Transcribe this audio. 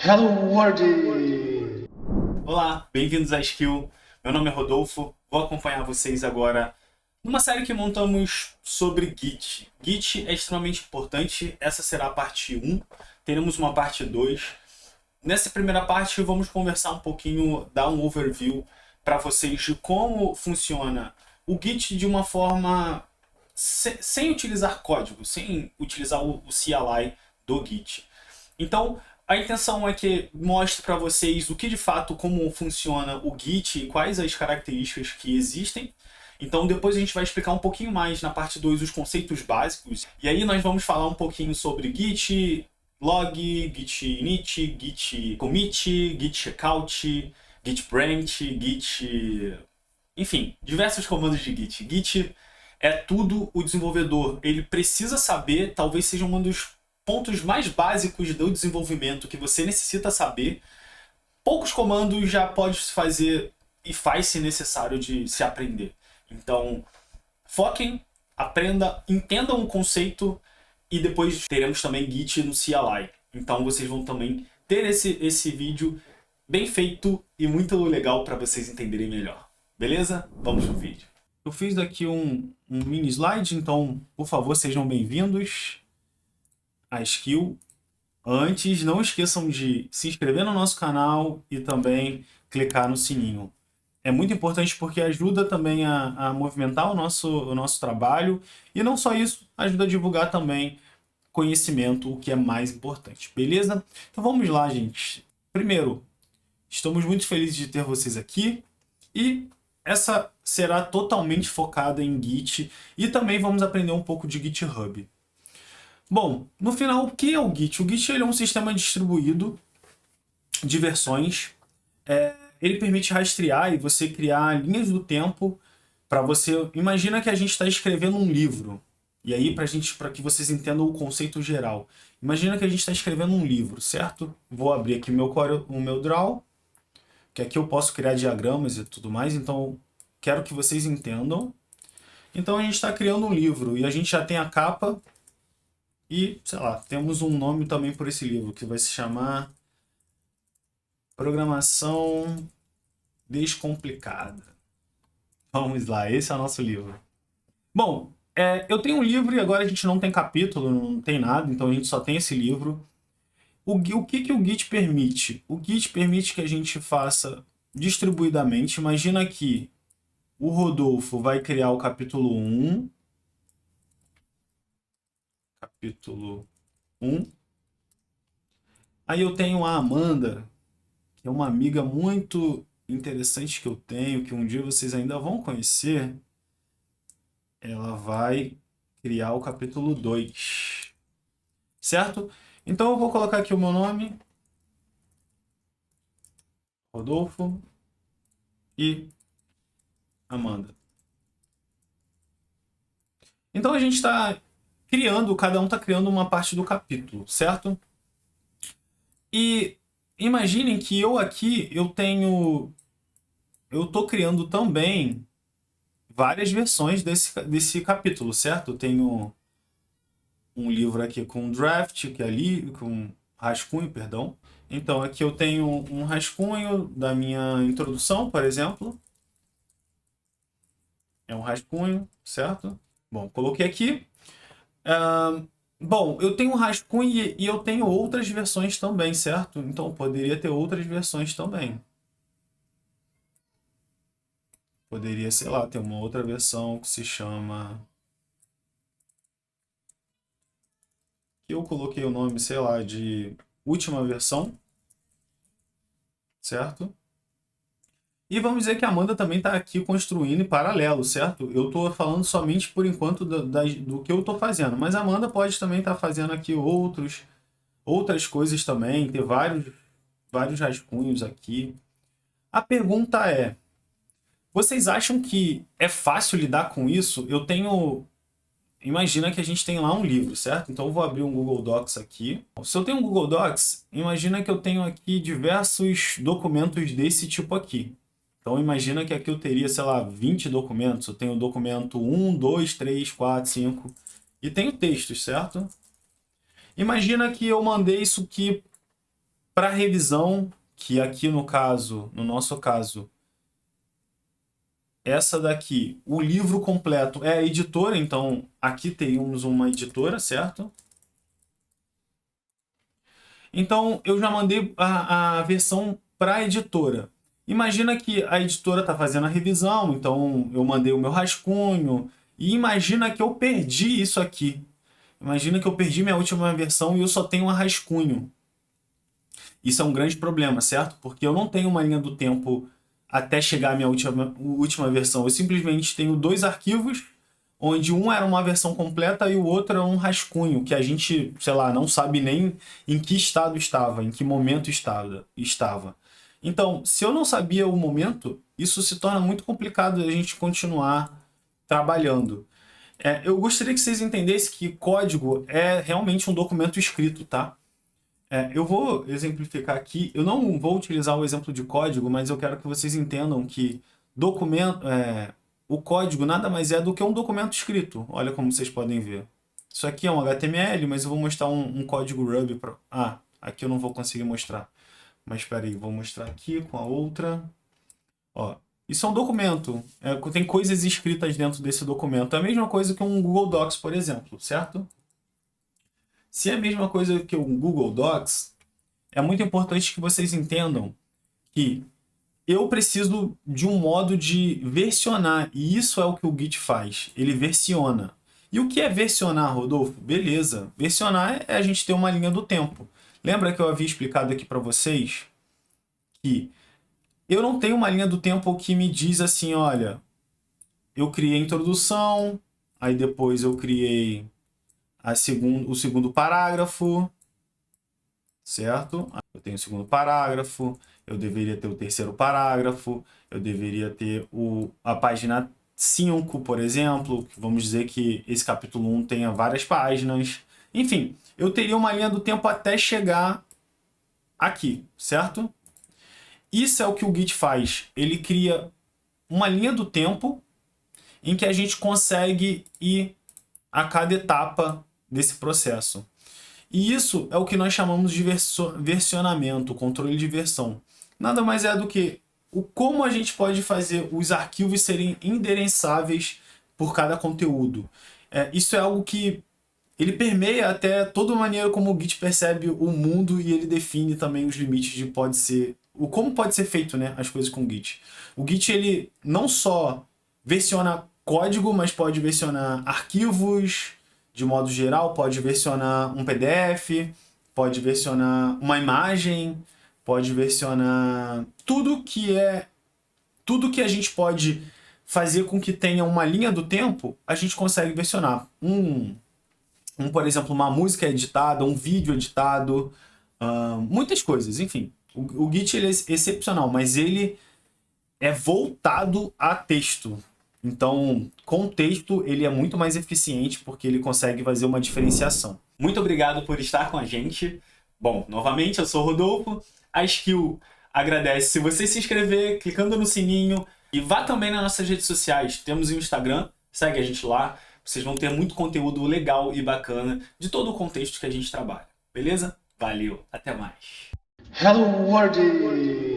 Hello World! Olá, bem-vindos à Skill. Meu nome é Rodolfo. Vou acompanhar vocês agora numa série que montamos sobre Git. Git é extremamente importante. Essa será a parte 1. Teremos uma parte 2. Nessa primeira parte, vamos conversar um pouquinho, dar um overview para vocês de como funciona o Git de uma forma sem utilizar código, sem utilizar o CLI do Git. Então, a intenção é que mostre para vocês o que de fato, como funciona o Git e quais as características que existem. Então depois a gente vai explicar um pouquinho mais na parte 2 os conceitos básicos. E aí nós vamos falar um pouquinho sobre Git log, Git init, Git commit, Git checkout, Git branch, Git... Enfim, diversos comandos de Git. Git é tudo o desenvolvedor. Ele precisa saber, talvez seja um dos pontos mais básicos do desenvolvimento que você necessita saber. Poucos comandos já pode se fazer e faz se necessário de se aprender. Então, foquem, aprenda, entendam o conceito e depois teremos também Git no CLI. Então vocês vão também ter esse vídeo bem feito e muito legal para vocês entenderem melhor. Beleza? Vamos pro vídeo. Eu fiz aqui um mini slide, então, por favor, sejam bem-vindos à Skill. Antes, não esqueçam de se inscrever no nosso canal e também clicar no sininho. É muito importante porque ajuda também a movimentar o nosso trabalho e não só isso, ajuda a divulgar também conhecimento, o que é mais importante, beleza? Então vamos lá, gente. Primeiro, estamos muito felizes de ter vocês aqui e essa será totalmente focada em Git e também vamos aprender um pouco de GitHub. Bom, no final, o que é o Git? O Git ele é um sistema distribuído de versões. Ele permite rastrear e você criar linhas do tempo para você... Imagina que a gente está escrevendo um livro. E aí, para que vocês entendam o conceito geral. Imagina que a gente está escrevendo um livro, certo? Vou abrir aqui o meu draw, que aqui eu posso criar diagramas e tudo mais. Então, quero que vocês entendam. Então, a gente está criando um livro e a gente já tem a capa. E, sei lá, temos um nome também por esse livro, que vai se chamar Programação Descomplicada. Vamos lá, esse é o nosso livro. Bom, eu tenho um livro e agora a gente não tem capítulo, não tem nada, então a gente só tem esse livro. O que o Git permite? O Git permite que a gente faça distribuidamente. Imagina que o Rodolfo vai criar o capítulo 1, capítulo 1. Aí eu tenho a Amanda, que é uma amiga muito interessante que eu tenho, que um dia vocês ainda vão conhecer. Ela vai criar o capítulo 2, certo? Então eu vou colocar aqui o meu nome, Rodolfo e Amanda. Então a gente está criando, cada um está criando uma parte do capítulo, certo? E imaginem que eu aqui, eu tô criando também várias versões desse capítulo, certo? Eu tenho um livro aqui com draft, que é ali, com rascunho, perdão. Então aqui eu tenho um rascunho da minha introdução, por exemplo. É um rascunho, certo? Bom, coloquei aqui. Bom, eu tenho um rascunho e eu tenho outras versões também, certo? Então eu poderia ter outras versões também. Poderia, sei lá, ter uma outra versão que se chama... Que eu coloquei o nome, sei lá, de última versão, certo? E vamos dizer que a Amanda também está aqui construindo em paralelo, certo? Eu estou falando somente por enquanto do que eu estou fazendo, mas a Amanda pode também estar fazendo aqui outras coisas também, ter vários rascunhos aqui. A pergunta é, vocês acham que é fácil lidar com isso? Imagina que a gente tem lá um livro, certo? Então eu vou abrir um Google Docs aqui. Se eu tenho um Google Docs, imagina que eu tenho aqui diversos documentos desse tipo aqui. Então imagina que aqui eu teria, sei lá, 20 documentos. Eu tenho o documento 1, 2, 3, 4, 5 e tenho textos, certo? Imagina que eu mandei isso aqui para revisão, que aqui no nosso caso, essa daqui, o livro completo é a editora, então aqui teríamos uma editora, certo? Então eu já mandei a versão para a editora. Imagina que a editora está fazendo a revisão, então eu mandei o meu rascunho, e imagina que eu perdi isso aqui. Imagina que eu perdi minha última versão e eu só tenho um rascunho. Isso é um grande problema, certo? Porque eu não tenho uma linha do tempo até chegar à minha última versão. Eu simplesmente tenho dois arquivos, onde um era uma versão completa e o outro é um rascunho, que a gente, sei lá, não sabe nem em que estado estava, em que momento estava. Então, se eu não sabia o momento, isso se torna muito complicado a gente continuar trabalhando. Eu gostaria que vocês entendessem que código é realmente um documento escrito, tá? Eu vou exemplificar aqui. Eu não vou utilizar o exemplo de código, mas eu quero que vocês entendam que o código nada mais é do que um documento escrito. Olha como vocês podem ver. Isso aqui é um HTML, mas eu vou mostrar um código Ruby. Aqui eu não vou conseguir mostrar. Mas espera aí, vou mostrar aqui com a outra. Ó, isso é um documento. Tem coisas escritas dentro desse documento. É a mesma coisa que um Google Docs, por exemplo, certo? Se é a mesma coisa que o Google Docs, é muito importante que vocês entendam que eu preciso de um modo de versionar, e isso é o que o Git faz, ele versiona. E o que é versionar, Rodolfo? Beleza, versionar é a gente ter uma linha do tempo. Lembra que eu havia explicado aqui para vocês que eu não tenho uma linha do tempo que me diz assim, olha, eu criei a introdução, aí depois eu criei o segundo parágrafo, certo? Eu tenho o segundo parágrafo, eu deveria ter o terceiro parágrafo, eu deveria ter a página 5, por exemplo, vamos dizer que esse capítulo 1 tenha várias páginas. Enfim, eu teria uma linha do tempo até chegar aqui, certo? Isso é o que o Git faz. Ele cria uma linha do tempo em que a gente consegue ir a cada etapa desse processo. E isso é o que nós chamamos de versionamento, controle de versão. Nada mais é do que como a gente pode fazer os arquivos serem endereçáveis por cada conteúdo. Isso é algo que ele permeia até toda a maneira como o Git percebe o mundo, e ele define também os limites de como pode ser feito, né, as coisas com o Git. O Git ele não só versiona código, mas pode versionar arquivos, de modo geral, pode versionar um PDF, pode versionar uma imagem, pode versionar tudo que a gente pode fazer com que tenha uma linha do tempo, a gente consegue versionar. Por exemplo, uma música editada, um vídeo editado, muitas coisas, enfim. O Git ele é excepcional, mas ele é voltado a texto. Então, com texto, ele é muito mais eficiente porque ele consegue fazer uma diferenciação. Muito obrigado por estar com a gente. Bom, novamente, eu sou o Rodolfo. A Skill agradece se você se inscrever, clicando no sininho. E vá também nas nossas redes sociais. Temos o Instagram, segue a gente lá. Vocês vão ter muito conteúdo legal e bacana de todo o contexto que a gente trabalha. Beleza? Valeu, até mais. Hello World!